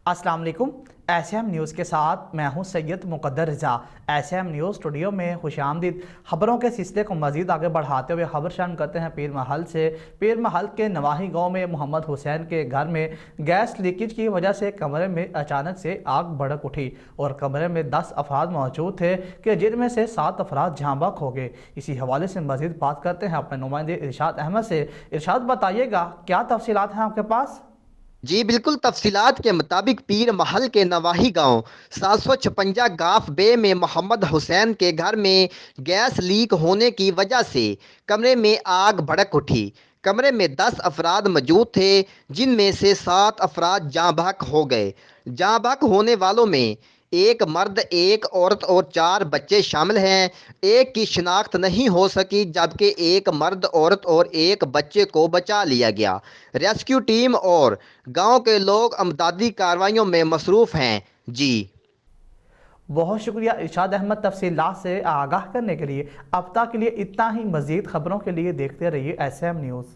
अस्सलाम वालेकुम। SM news के साथ मैं हूं सैयद मुकद्दर रज़ा। एसएम न्यूज़ स्टूडियो में खुशामदीद। खबरों के सिलसिले को मज़ीद आगे बढ़ाते हुए खबर शामिल करते हैं पीर महल से। पीर महल के नवाही गांव में मोहम्मद हुसैन के घर में गैस लीकेज की वजह से कमरे में अचानक से आग भड़क उठी और कमरे में 10 अफराद मौजूद थे कि जिनमें से 7 अफराद जहाँ बहक हो गए। इसी हवाले से मज़ीद बात करते हैं अपने नुमाइंदे इरशाद अहमद से। इरशाद, बताइएगा क्या तफसीलात हैं आपके पास? जी बिल्कुल, तफसीलात के मुताबिक पीर महल के नवाही गांव 756 गाफ बे में मोहम्मद हुसैन के घर में गैस लीक होने की वजह से कमरे में आग भड़क उठी। कमरे में 10 अफराद मौजूद थे, जिनमें से 7 अफराद जाँ बहक हो गए। जाँ बहक होने वालों में एक मर्द, एक औरत और 4 बच्चे शामिल हैं। एक की शिनाख्त नहीं हो सकी, जबकि एक मर्द, औरत और एक बच्चे को बचा लिया गया। रेस्क्यू टीम और गांव के लोग अमदादी कार्रवाइयों में मसरूफ़ हैं। जी बहुत शुक्रिया इरशाद अहमद, तफसीलात से आगाह करने के लिए। अब तक के लिए इतना ही। मज़ीद खबरों के लिए देखते रहिए एसएम न्यूज़।